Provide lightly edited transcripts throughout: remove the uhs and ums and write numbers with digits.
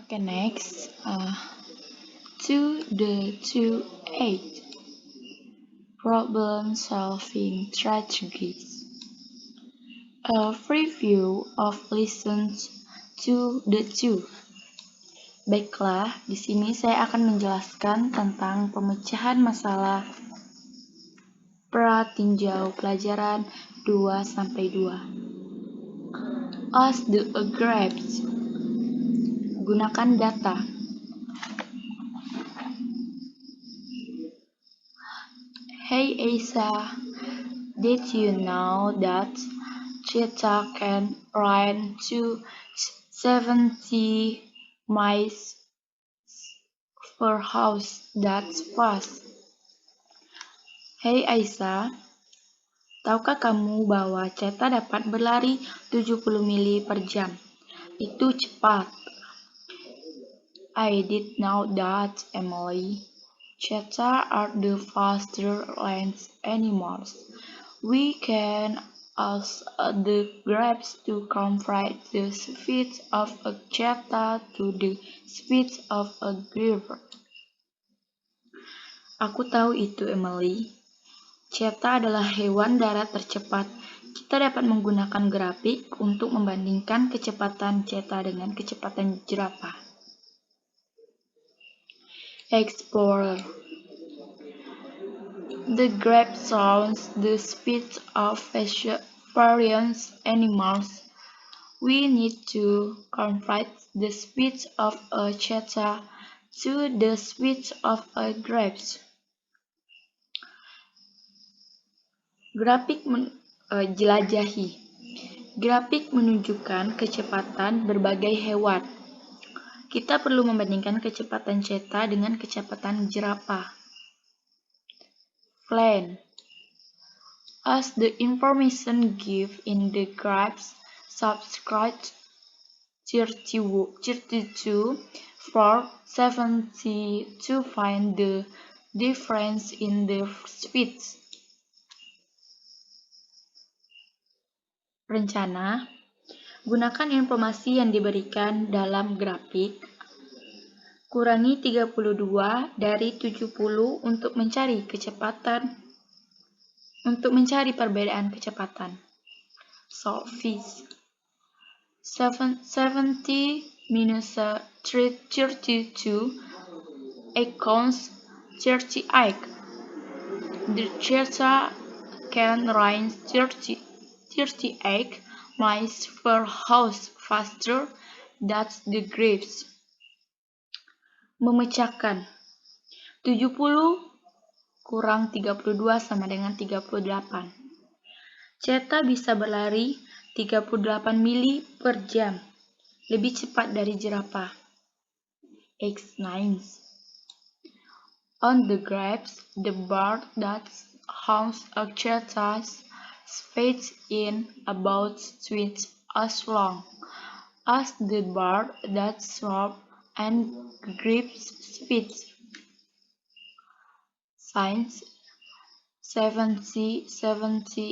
Okay, next. 2-8 Problem solving strategies. A preview of lessons 2. Baiklah, di sini saya akan menjelaskan tentang pemecahan masalah pratinjau pelajaran 2-2. Ask the graphs. Gunakan data. Hey Asa, did you know that cheetah can run to 70 miles per hour? That's fast. Hey Aisyah, tahukah kamu bahwa cheetah dapat berlari 70 mili per jam? Itu cepat. I did know that, Emily. Cheetah are the faster land animals. We can ask the graphs to compare the speed of a cheetah to the speed of a griffon. Aku tahu itu, Emily. Cheetah adalah hewan darat tercepat. Kita dapat menggunakan grafik untuk membandingkan kecepatan cheetah dengan kecepatan jerapah. Explorer. The graph shows the speed of various animals. We need to convert the speed of a cheetah to the speed of a graph. Grafik jelajahi. Grafik menunjukkan kecepatan berbagai hewan. Kita perlu membandingkan kecepatan cheetah dengan kecepatan jerapah. Plan. As the information given in the graphs, subtract 32 for 70 to find the difference in the speeds. Rencana. Gunakan informasi yang diberikan dalam grafik. Kurangi 32 dari 70 untuk mencari perbedaan kecepatan. Solve this. 70 minus 32 equals 38. The cheetah can run 38 miles per hour faster than the grapes. Memecahkan. 70 kurang 32 sama dengan 38. Cheetah bisa berlari 38 mili per jam, lebih cepat dari jerapah. X9. On the graphs, the bird that hunts a cheetah speeds in about twice as long as the bird that sharp and grips speeds. Science. 70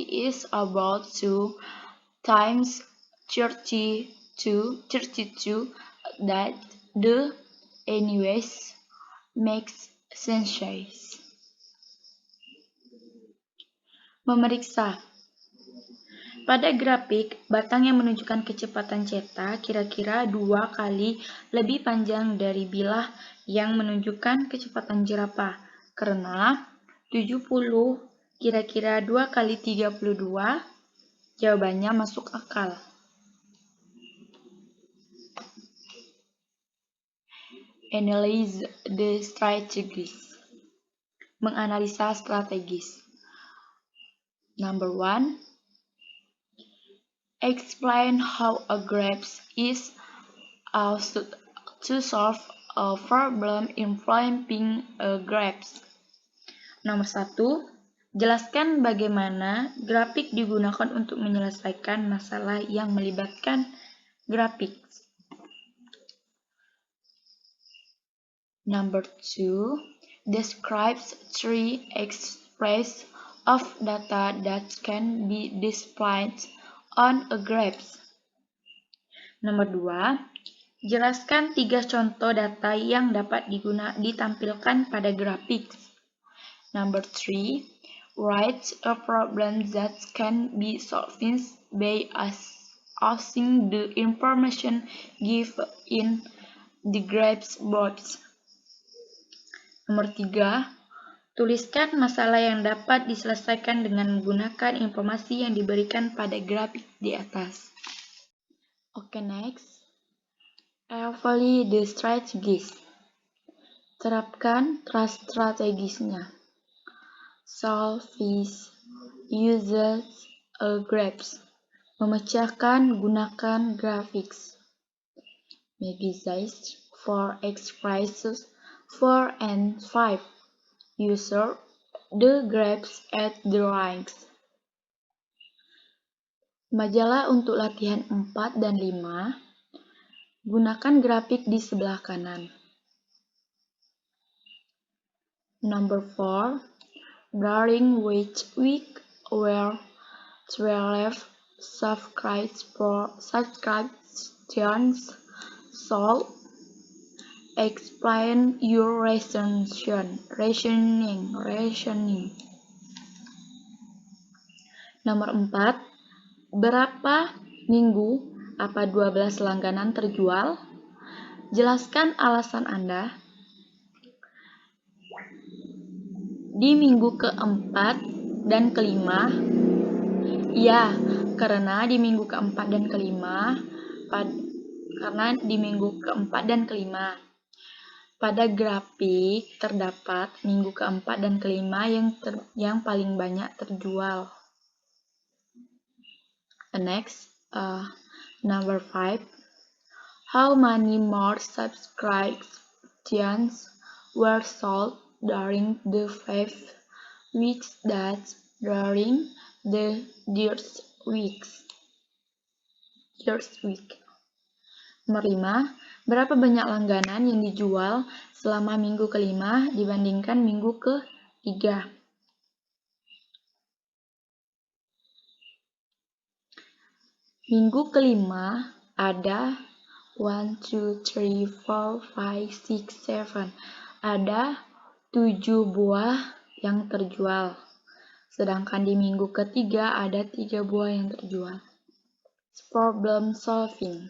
is about 2 times 32 that the anyways makes sense. Memeriksa. Pada grafik, batang yang menunjukkan kecepatan cheetah kira-kira 2 kali lebih panjang dari bilah yang menunjukkan kecepatan jerapah, karena 70 kira-kira 2 kali 32, jawabannya masuk akal. Analyze the strategies. Menganalisa strategis. Number 1. Explain how a graph is used to solve a problem involving a graph. Nomor 1. Jelaskan bagaimana grafik digunakan untuk menyelesaikan masalah yang melibatkan grafik. Number 2. Describes 3 expressions of data that can be displayed on a graph. Nomor 2. Jelaskan 3 contoh data yang dapat ditampilkan pada grafik. Number 3. Write a problem that can be solved by using the information given in the graph box. Nomor 3. Tuliskan masalah yang dapat diselesaikan dengan menggunakan informasi yang diberikan pada grafik di atas. Oke, next. Apply the strategies. Terapkan strategisnya. Solve is uses a graphs. Memecahkan gunakan graphics. Megasize for expresses 4 and 5. User the graphs at the ranks. Majalah untuk latihan 4 dan 5. Gunakan grafik di sebelah kanan. Number 4. During which week were 12 subscriptions sold? Explain your rationing. Nomor 4. Berapa minggu apa 12 langganan terjual? Jelaskan alasan Anda. Di minggu keempat dan kelima, ya, karena di minggu keempat dan kelima, pada grafik terdapat minggu keempat dan kelima yang paling banyak terjual. Next, number 5. How many more subscriptions were sold during the 5 weeks that during the first week? Nomor 5. Berapa banyak langganan yang dijual selama minggu kelima dibandingkan minggu ke-3? Minggu kelima ada 1, 2, 3, 4, 5, 6, 7. Ada 7 buah yang terjual. Sedangkan di minggu ketiga ada 3 buah yang terjual. Problem solving.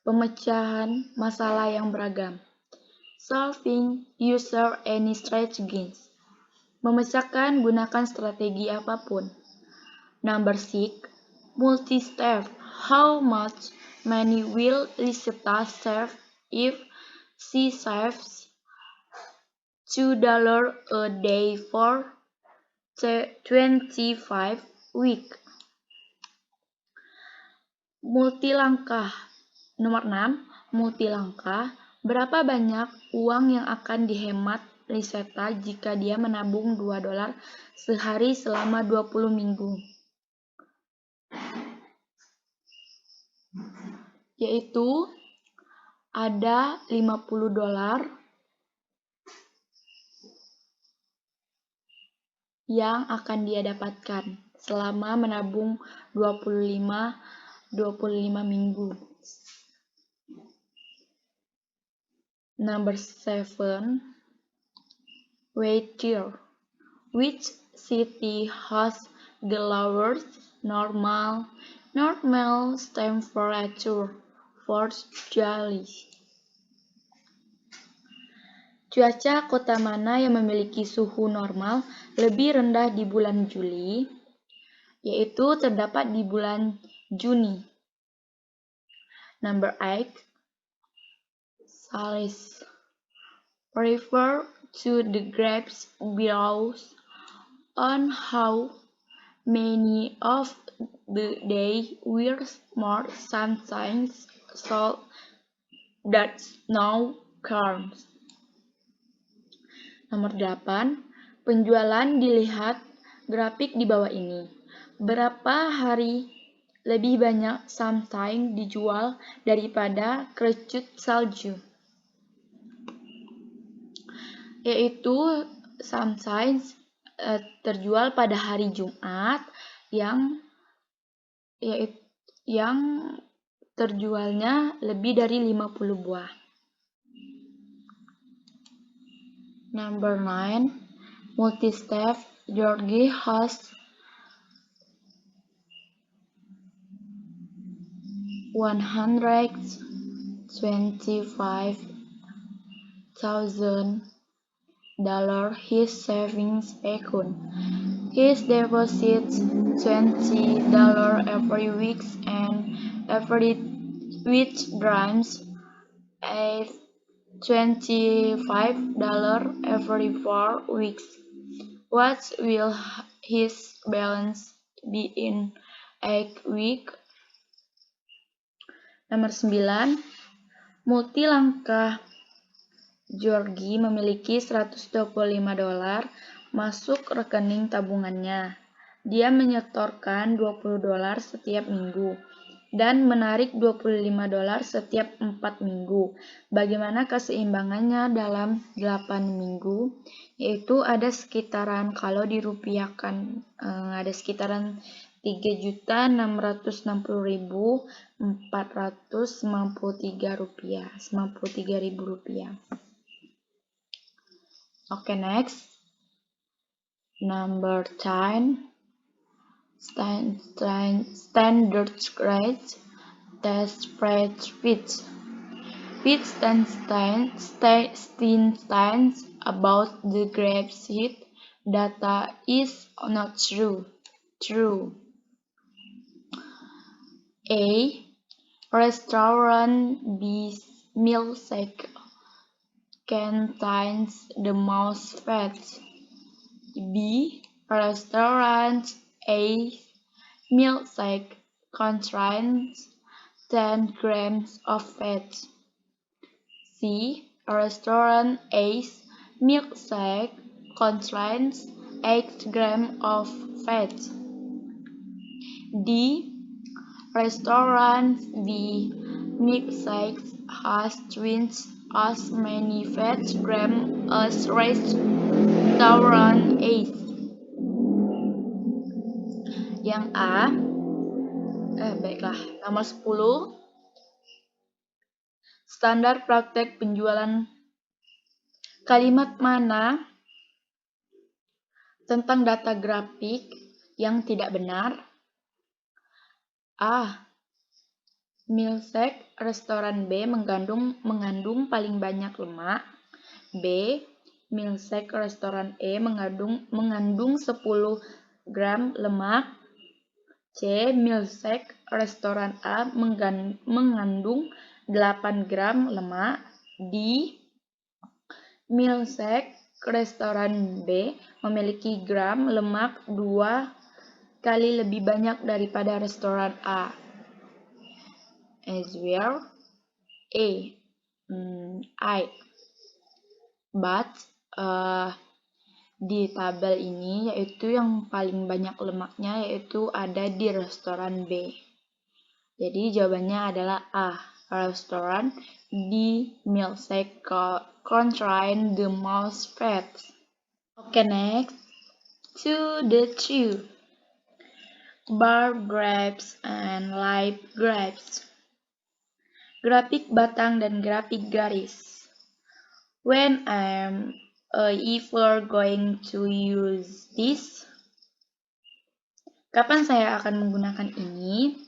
Pemecahan masalah yang beragam. Solving user any strategies. Memecahkan gunakan strategi apapun. Number 6. Multi-step. How much money will Lisetta save if she saves $2 a day for 25 weeks? Multilangkah. Nomor 6. Multilangkah. Berapa banyak uang yang akan dihemat Lisetta jika dia menabung $2 sehari selama 20 minggu? Yaitu ada $50 yang akan dia dapatkan selama menabung 25 minggu. Number 7. Weather. Which city has the lowest normal temperature for July? Cuaca kota mana yang memiliki suhu normal lebih rendah di bulan Juli? Yaitu terdapat di bulan Juni. Number 8. Sales. Refer to the graphs below on how many of the day with more sunshine so that snow comes. Nomor 8. Penjualan dilihat grafik di bawah ini. Berapa hari lebih banyak sunshine dijual daripada kerucut salju? Yaitu sunshine terjual pada hari Jumat yang terjualnya lebih dari 50 buah. Number 9. Multi-step Georgie has 125,000 his savings account. His deposits $20 every week and every withdrawals $25 every 4 weeks. What will his balance be in a week? Nomor 9. Multi langkah Georgie memiliki $125 masuk rekening tabungannya. Dia menyetorkan $20 setiap minggu dan menarik $25 setiap 4 minggu. Bagaimana keseimbangannya dalam 8 minggu? Yaitu ada sekitaran, kalau dirupiahkan, ada sekitaran 3.660.493 rupiah. Okay, next. Number 10. Standard grade test spreadsheet. Which stands about the grade sheet data is not true. A. Restaurant B's milkshake contains the most fat. B. Restaurant A's milkshake contains 10 grams of fat. C. Restaurant A's milkshake contains 8 grams of fat. D. Restaurant B milkshake has twice as many fat grams as restaurant A. Yang A. Baiklah, nomor 10. Standar praktek penjualan. Kalimat mana tentang data grafik yang tidak benar? A. Milkshake restoran B mengandung paling banyak lemak. B. Milkshake restoran E mengandung 10 gram lemak. C. Milkshake restoran A mengandung 8 gram lemak. D. Milkshake restoran B memiliki gram lemak 2 kali lebih banyak daripada restoran A. As well, A. I. But di tabel ini yaitu yang paling banyak lemaknya yaitu ada di restoran B. Jadi jawabannya adalah A. Restoran B milkshake contain the most fat. Okay, next. To the two. Bar graphs and line graphs. Grafik batang dan grafik garis. When I'm ever going to use this? Kapan saya akan menggunakan ini?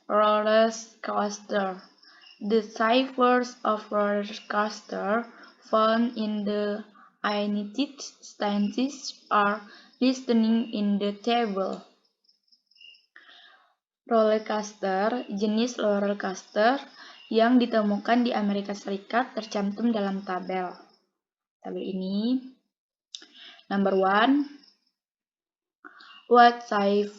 Roller coaster. The ciphers of roller coaster found in the United States are listed in the table. Roller coaster, jenis roller coaster yang ditemukan di Amerika Serikat tercantum dalam tabel. Tabel ini. Number 1. What type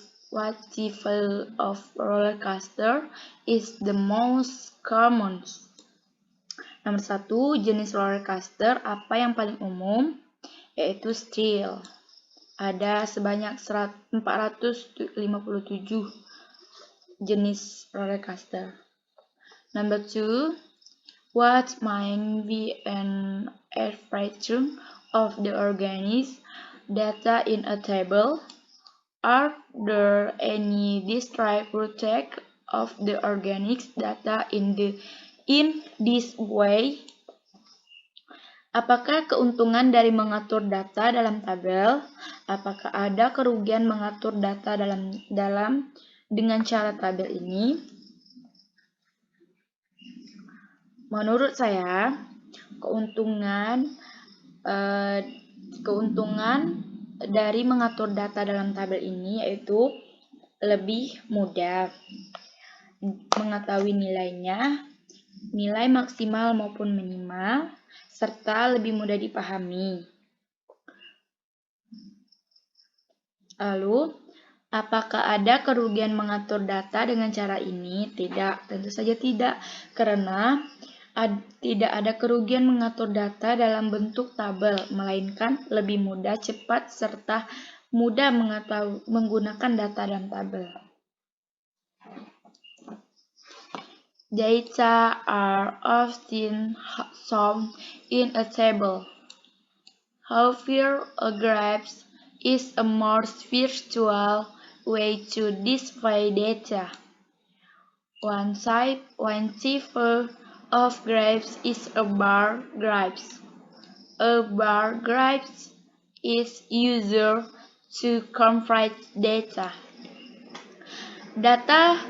of roller coaster is the most common? Nomor 1, jenis roller coaster apa yang paling umum? Yaitu steel. Ada sebanyak 457 jenis roller coaster. Number 2, what might be an average of the organic data in a table? Are there any distributed of the organic data in this way? Apakah keuntungan dari mengatur data dalam tabel? Apakah ada kerugian mengatur data dengan cara tabel ini? Menurut saya, keuntungan dari mengatur data dalam tabel ini yaitu lebih mudah mengetahui nilainya, nilai maksimal maupun minimal, serta lebih mudah dipahami. Lalu, apakah ada kerugian mengatur data dengan cara ini? Tidak, tentu saja tidak, karena tidak ada kerugian mengatur data dalam bentuk tabel, melainkan lebih mudah, cepat, serta mudah menggunakan data dalam tabel. Data are often shown in a table. However, a graph is a more virtual way to display data. One type of graphs is a bar graph. A bar graph is used to convert data. Data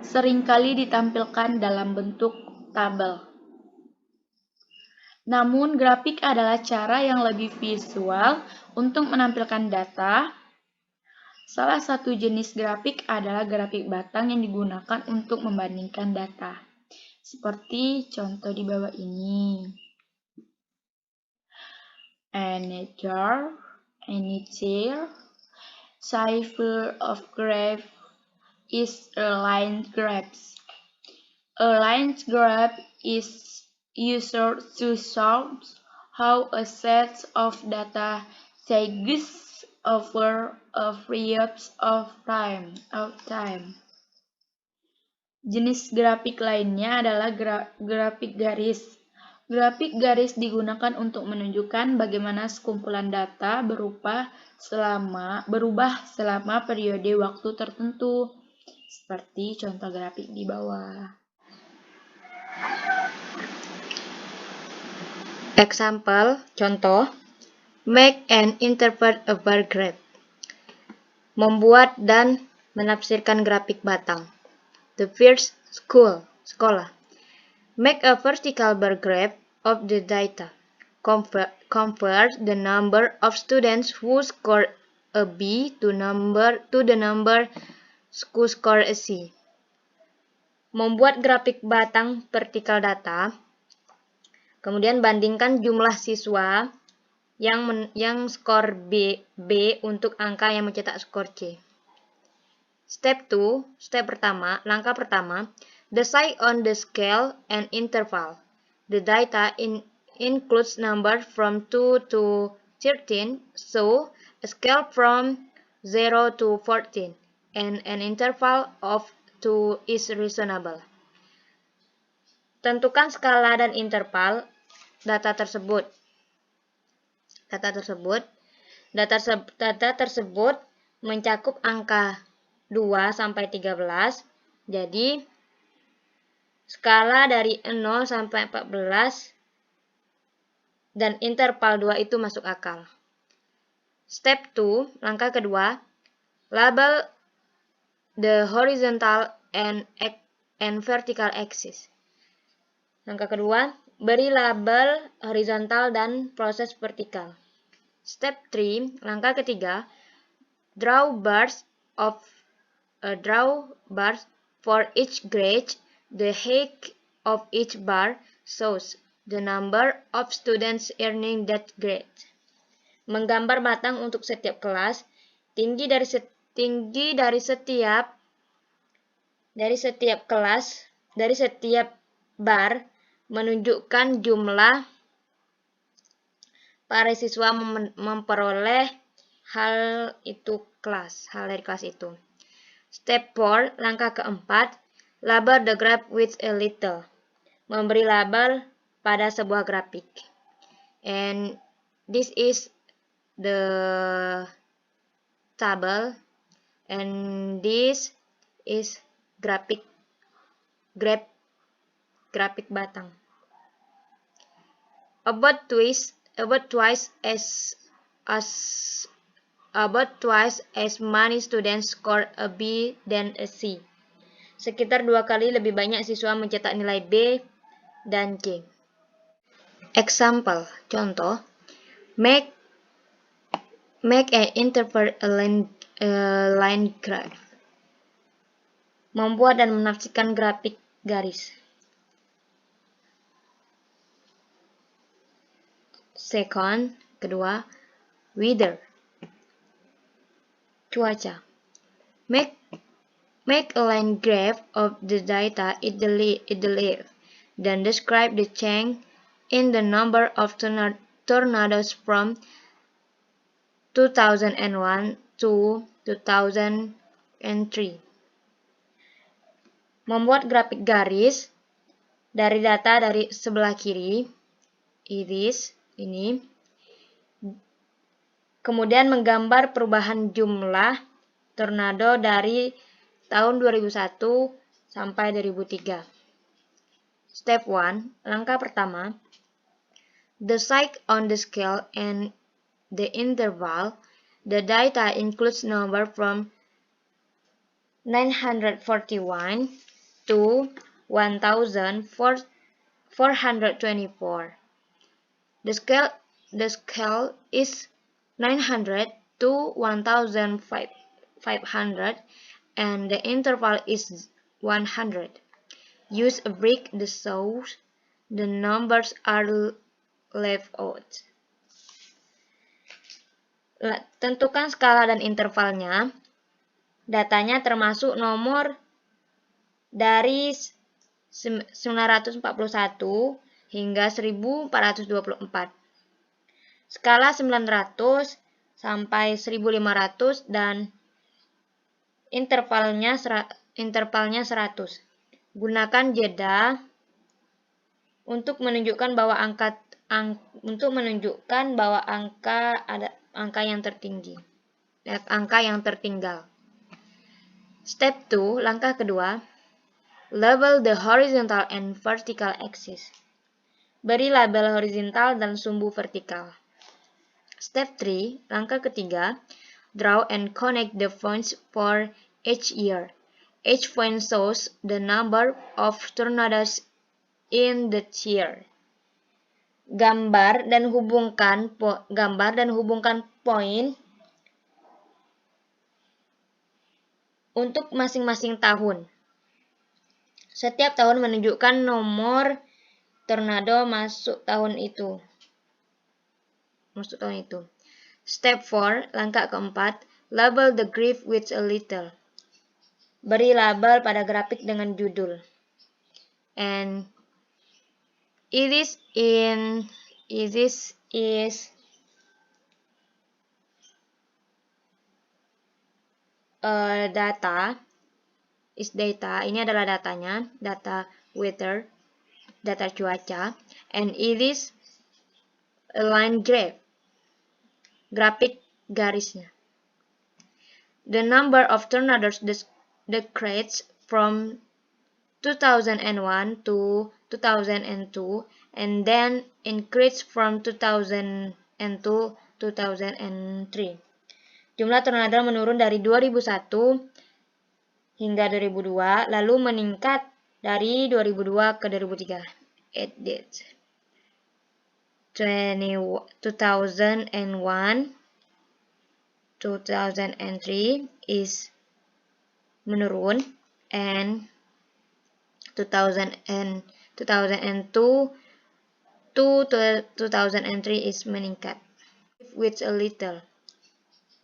seringkali ditampilkan dalam bentuk tabel. Namun, grafik adalah cara yang lebih visual untuk menampilkan data. Salah satu jenis grafik adalah grafik batang yang digunakan untuk membandingkan data. Seperti contoh di bawah ini. Any cipher of graph is a line graph. A line graph is used to show how a set of data changes over a period of time. Jenis grafik lainnya adalah grafik garis. Grafik garis digunakan untuk menunjukkan bagaimana sekumpulan data berubah selama periode waktu tertentu. Seperti contoh grafik di bawah. Example, contoh, make and interpret a bar graph. Membuat dan menafsirkan grafik batang. The first sekolah. Make a vertical bar graph of the data. Compare the number of students who score a B to the number who score a C. Membuat grafik batang vertikal data. Kemudian bandingkan jumlah siswa yang skor B untuk angka yang mencetak skor C. Langkah pertama, decide on the scale and interval. The data includes numbers from 2 to 13, so a scale from 0 to 14, and an interval of 2 is reasonable. Tentukan skala dan interval data tersebut. Data tersebut mencakup angka 2 sampai 13. Jadi skala dari 0 sampai 14 dan interval 2 itu masuk akal. Step 2, langkah kedua, label the horizontal and vertical axis. Langkah kedua, beri label horizontal dan proses vertikal. Step 3, langkah ketiga, draw bars for each grade. The height of each bar shows the number of students earning that grade. Menggambar batang untuk setiap kelas, tinggi dari setiap bar menunjukkan jumlah para siswa memperoleh hal dari kelas itu. Step 4, langkah keempat, label the graph with a little. Memberi label pada sebuah grafik. And this is the table and this is graphic grafik batang. About twice as many students score a B than a C. Sekitar 2 kali lebih banyak siswa mencetak nilai B dan C. Example, contoh, make and interpret a line graph. Membuat dan menafsirkan grafik garis. Second, kedua, weather, cuaca. Make a line graph of the data in the left. Then describe the change in the number of tornadoes from 2001 to 2003. Membuat grafik garis dari data dari sebelah kiri, ini. Kemudian menggambar perubahan jumlah tornado dari tahun 2001 sampai 2003. Step 1, langkah pertama. Decide on the scale and the interval. The data includes number from 941 to 1424. The scale is 900 to 1500 and the interval is 100. Use a brick that shows the numbers are left out. Tentukan skala dan intervalnya. Datanya termasuk nomor dari 941 hingga 1424. Skala 900 sampai 1500 dan intervalnya 100. Gunakan jeda untuk menunjukkan bahwa angka yang tertinggal. Step 2, langkah kedua. Label the horizontal and vertical axis. Beri label horizontal dan sumbu vertikal. Step 3, langkah ketiga. Draw and connect the points for each year. Each point shows the number of tornadoes in the year. Gambar dan hubungkan poin untuk masing-masing tahun. Setiap tahun menunjukkan nomor tornado masuk tahun itu. Step 4, langkah keempat. Label the graph with a little. Beri label pada grafik dengan judul. And this is data. Ini adalah datanya, data weather, data cuaca, and it is a line graph, grafik garisnya. The number of tornadoes decreased from 2001 to 2002 and then increased from 2002 to 2003. Jumlah tornado menurun dari 2001 hingga 2002, lalu meningkat dari 2002 ke 2003. It did. 2001, 2003 is menurun, and 2002 to 2003 is meningkat. With a little.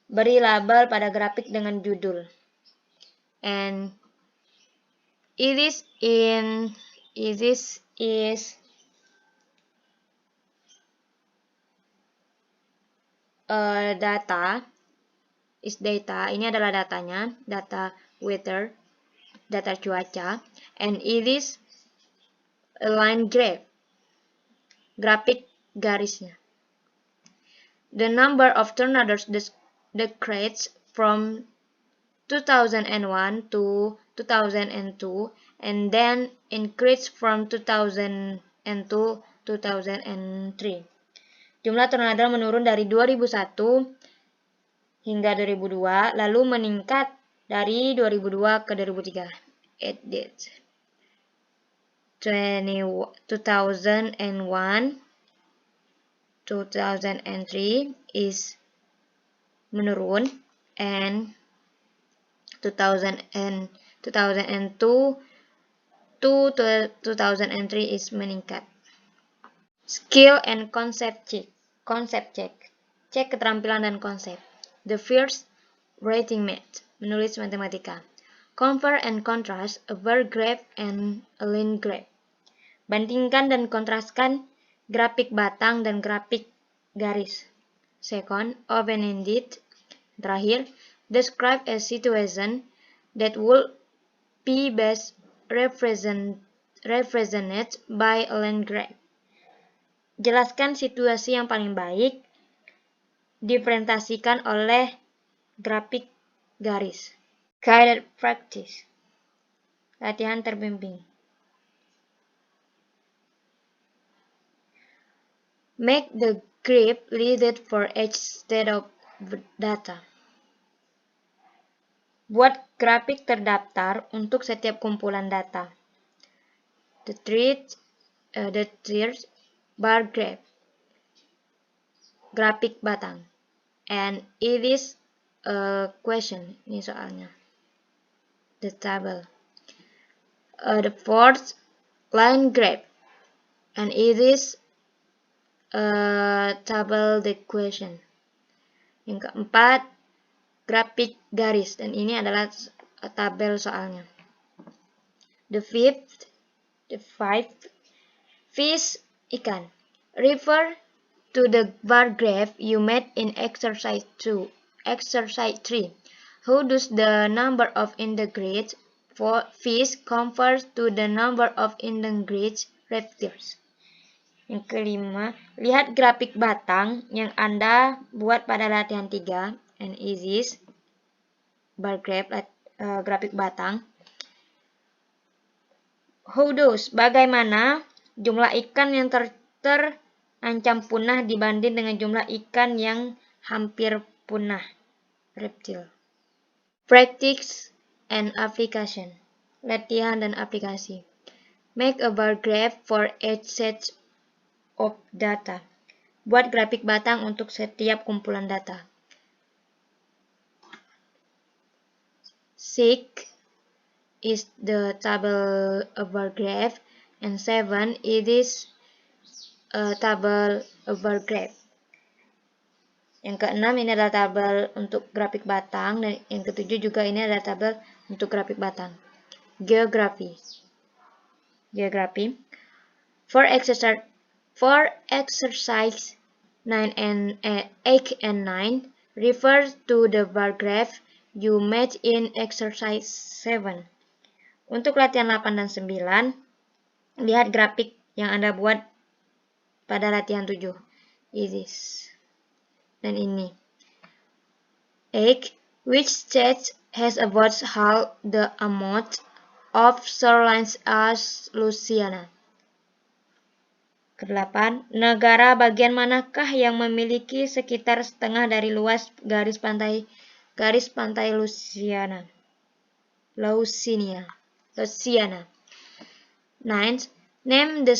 Beri label pada grafik dengan judul. And it is data. Ini adalah datanya, data weather, data cuaca, and it is a line graph, grafik garisnya. The number of tornadoes decreased from 2001 to 2002 and then increased from 2002 to 2003. Jumlah tornado menurun dari 2001 hingga 2002, lalu meningkat dari 2002 ke 2003. It did. 2001, 2003 is menurun, and 2002 to 2003 is meningkat. Skill and concept check. Cek keterampilan dan konsep. The first, writing math, menulis matematika. Compare and contrast a bar graph and a line graph. Bandingkan dan kontraskan grafik batang dan grafik garis. Second, open-ended. Terakhir, describe a situation that would be best represented by a line graph. Jelaskan situasi yang paling baik dipresentasikan oleh grafik garis. Guided practice. Latihan terbimbing. Make the graph listed for each set of data. Buat grafik terdaftar untuk setiap kumpulan data. The third bar graph. Grafik batang. And it is a question. Ini soalnya. The table. The fourth line graph. And it is a table the question. Yang keempat, grafik garis. Dan ini adalah tabel soalnya. The fifth, fish, ikan. Refer to the bar graph you made in exercise 2. Exercise 3. How does the number of integrates for fish compare to the number of integrates reptiles? Yang kelima, lihat grafik batang yang Anda buat pada latihan 3. And is this bar graph, grafik batang. How does, bagaimana jumlah ikan yang terancam punah dibanding dengan jumlah ikan yang hampir punah, reptil. Practice and application. Latihan dan aplikasi. Make a bar graph for each set of data. Buat grafik batang untuk setiap kumpulan data. 6 is the table of bar graph, and 7 it is a table of bar graph. Yang keenam ini adalah tabel untuk grafik batang, dan yang ketujuh juga ini adalah tabel untuk grafik batang. Geografi. For exercise 9 and 8 and 9, refer to the bar graph you made in exercise 7. Untuk latihan 8 dan 9, lihat grafik yang Anda buat pada latihan 7. This. Dan ini. 8. Which state has about half the amount of shoreline as Louisiana? Ke-8. Negara bagian manakah yang memiliki sekitar setengah dari luas garis pantai Louisiana? 9. Name the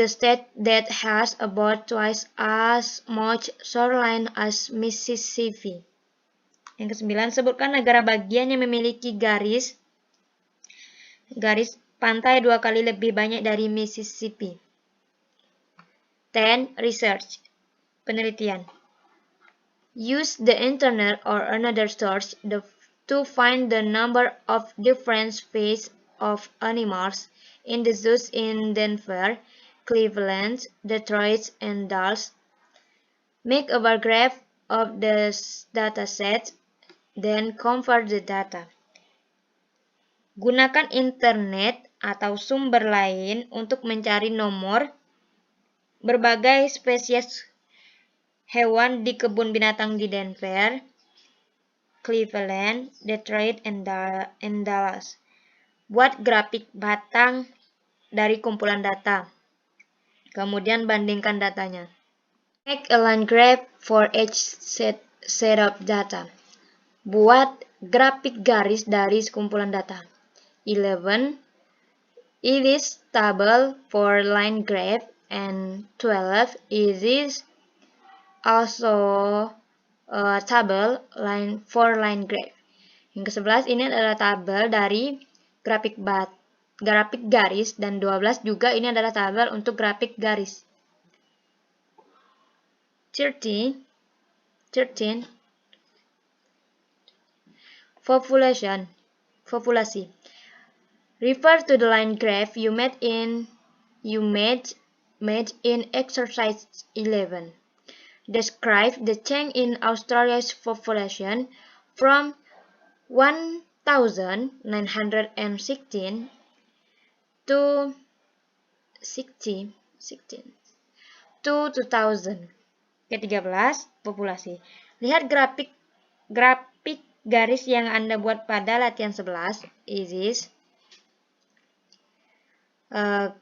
state that has about twice as much shoreline as Mississippi. Yang ke-9, sebutkan negara bagian yang memiliki garis pantai 2 kali lebih banyak dari Mississippi. 10. Research. Penelitian. Use the internet or another source to find the number of different species of animals in the zoos in Denver, Cleveland, Detroit, and Dallas. Make a bar graph of the dataset, then compare the data. Gunakan internet atau sumber lain untuk mencari nomor berbagai spesies hewan di kebun binatang di Denver, Cleveland, Detroit, and Dallas. Buat grafik batang dari kumpulan data. Kemudian bandingkan datanya. Make a line graph for each set of data. Buat grafik garis dari sekumpulan data. 11. It is table for line graph, and 12. It is also a table for line graph. Yang ke-11 ini adalah tabel dari grafik garis, dan 12 juga ini adalah tabel untuk grafik garis. 13. Populasi. Refer to the line graph you made in exercise 11. Describe the change in Australia's population from 1916 to 2000. Ke-13, populasi. Lihat grafik garis yang Anda buat pada latihan 11. Is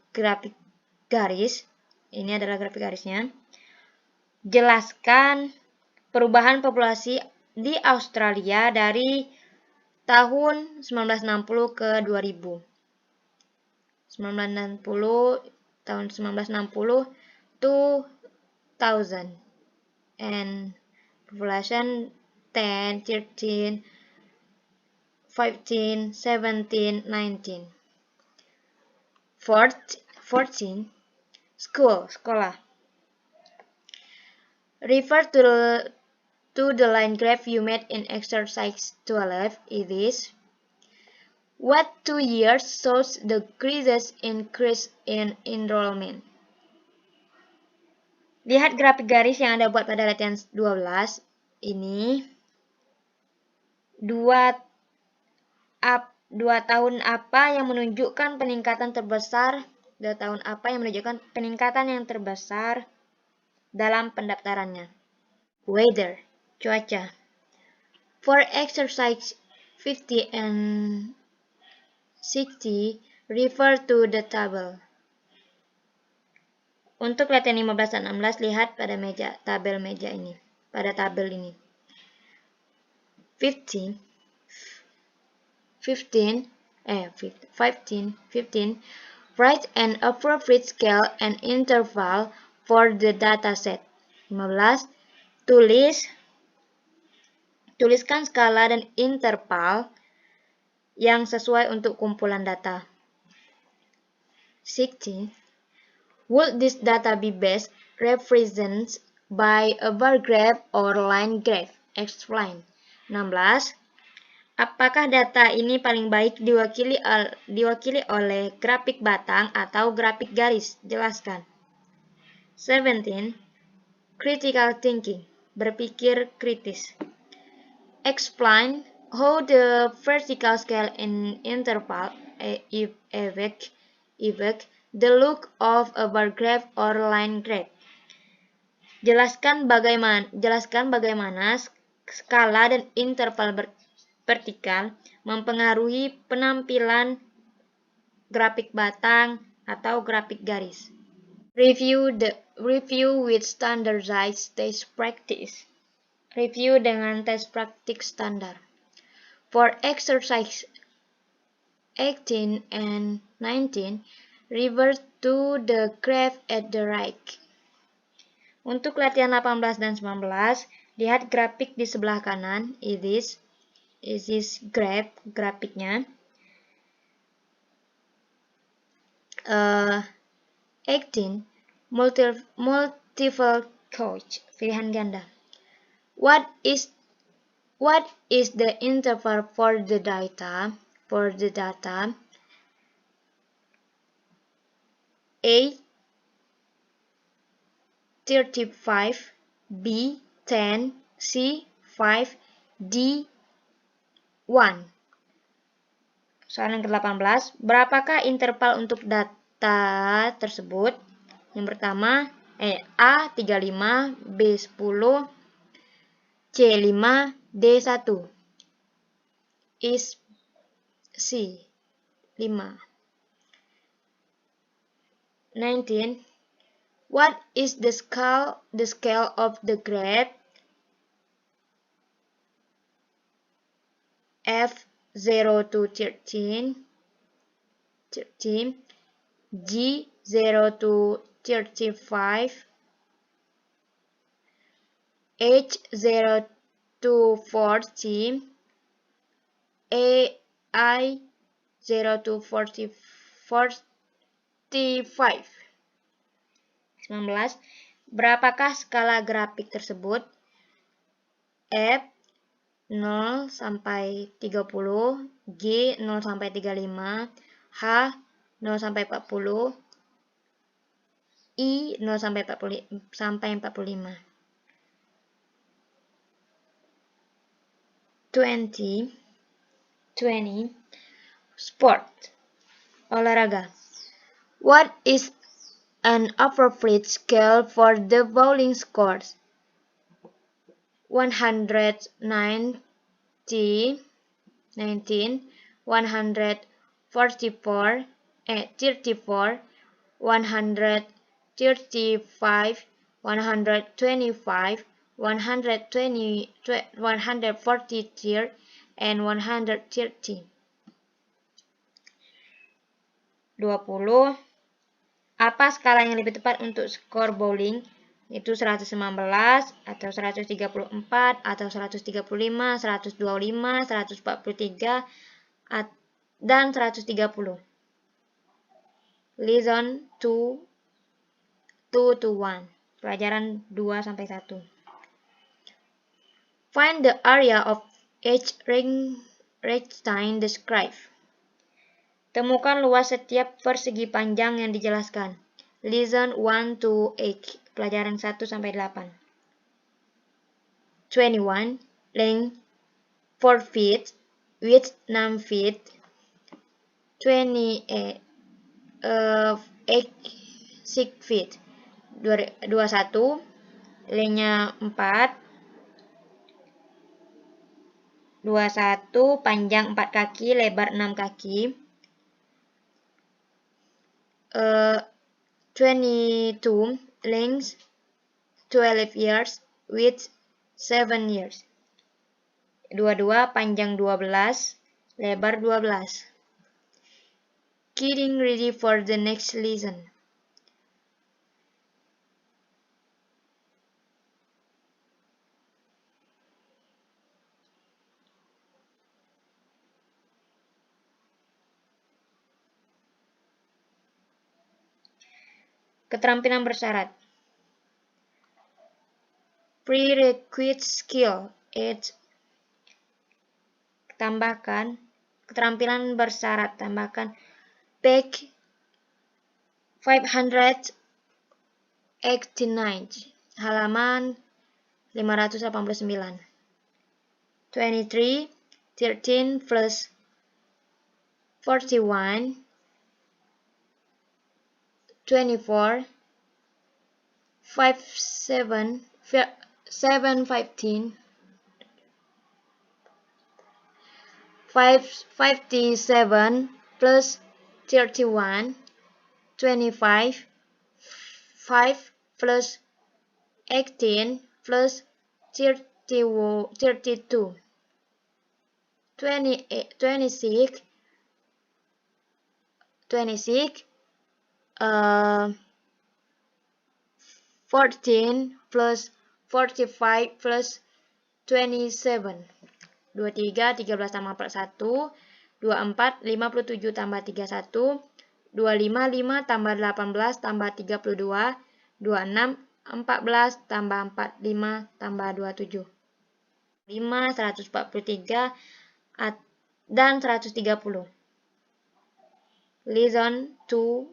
grafik garis. Ini adalah grafik garisnya. Jelaskan perubahan populasi di Australia dari tahun 1960 ke 2000. 1960 to 1000. And population 10, 13, 15, 17, 19. 14. Sekolah. Refer to the line graph you made in exercise 12. It is what 2 years shows the greatest increase in enrollment. Lihat grafik garis yang Anda buat pada latihan 12. Ini 2 tahun apa yang menunjukkan peningkatan terbesar? 2 tahun apa yang menunjukkan peningkatan yang terbesar dalam pendaftarannya? Weather, cuaca. For exercise 50 and 60, refer to the table. Untuk latihan 15 dan 16, lihat pada tabel ini. 15. Write an appropriate scale and interval for the dataset. 15. Tuliskan skala dan interval yang sesuai untuk kumpulan data. 16. Would this data be best represented by a bar graph or line graph? Explain. 16. Apakah data ini paling baik diwakili oleh grafik batang atau grafik garis? Jelaskan. 17. Critical thinking. Berpikir kritis. Explain how the vertical scale and interval affect the look of a bar graph or line graph. Jelaskan bagaimana skala dan interval vertikal mempengaruhi penampilan grafik batang atau grafik garis. Review with standardized test practice. Review dengan tes praktik standar. For exercise 18 and 19, revert to the graph at the right. Untuk latihan 18 dan 19, lihat grafik di sebelah kanan. It is grafiknya. 18. Multiple choice, pilihan ganda. What is the interval for the data? A 35, B 10, C 5, D 1. Soal yang ke-18, berapakah interval untuk data tersebut? Yang pertama A 35, B 10, C 5, D 1. Is C 5. 19. What is the scale of the grade F 0 to 13, G 0 to 35, H 0 to 40, AI 0 to 45. 19. Berapakah skala grafik tersebut? F 0 sampai 30, G 0 sampai 35, H 0 sampai 40, I 0 sampai 45. 20. Sport. Olahraga. What is an appropriate scale for the bowling scores? 190, 19, 144, 34, 135, 125, 143, and 130. 20. Apa skala yang lebih tepat untuk skor bowling? Itu 119 atau 134 atau 135, 125, 143 dan 130. Lesson 2 to 1. Pelajaran 2 sampai 1. Find the area of each rectangle described. Temukan luas setiap persegi panjang yang dijelaskan. Lesson 1 to 8. Pelajaran 1 sampai 8. 21. Length 4 feet, width 6 feet, 28 6 feet. 21. Lengthnya 4. 21. Panjang 4 kaki, lebar 6 kaki. 22. Length 12 years, width 7 years. 22. Panjang 12, lebar 12. Getting ready for the next lesson. Keterampilan bersyarat. Prerequisite skill 8. Tambahkan keterampilan bersyarat, tambahkan page 589, halaman 589. 23. 13 plus 41, 24, 7, 15, 57 plus 31, 25, 5 plus 18 plus 32, 26, 14 plus 45 plus 27. 23, 13 tambah 41, 24, 57 tambah 31, 25, 5 tambah 18 tambah 32, 26, 14 tambah 45 tambah 27. 5, 143, dan 130. Lesson 2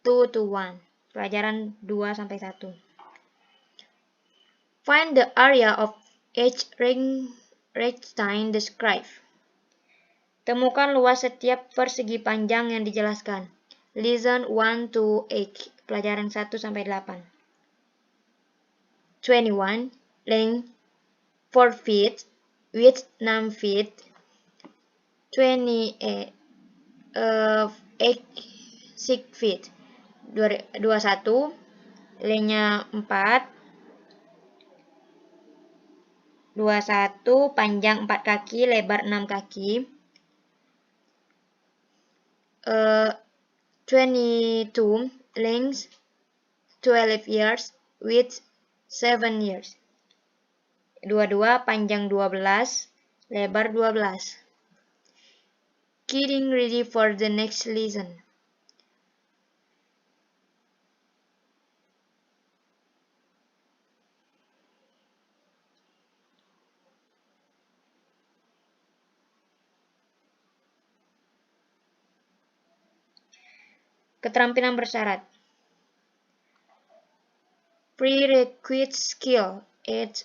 to 1. Pelajaran 2 sampai 1. Find the area of each rectangle described. Temukan luas setiap persegi panjang yang dijelaskan. Lesson 1 to 8. pelajaran 1 sampai 8. 21. Length 4 feet, width 6 feet. 28 6 feet. 21 lengthnya 4. 21 panjang 4 kaki, lebar 6 kaki. 22 length 12 years, width 7 years. 22 panjang 12, lebar 12. Getting ready for the next lesson. Keterampilan bersyarat. Prerequisite skill 8.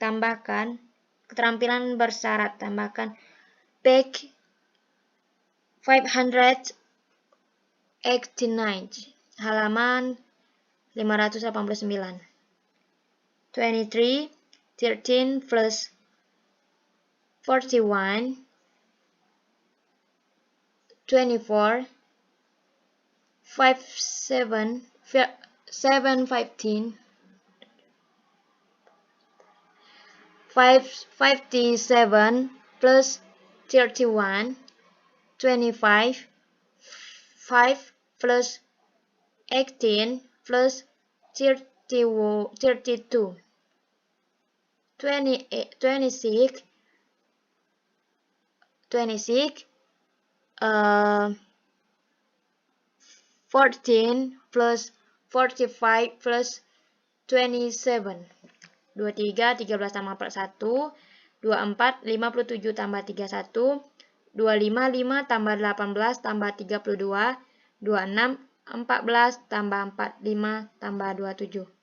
Tambahkan keterampilan bersyarat, tambahkan page 589, halaman 589. 23 13 plus 41 24 7 15 57 plus 31 25 5 plus 18 plus 32 26 14 plus 45 plus 27. 23 13 tambah 41, 24 57 tambah 31, 25 5 tambah 18 tambah 32, 26 14 tambah 45 tambah 27.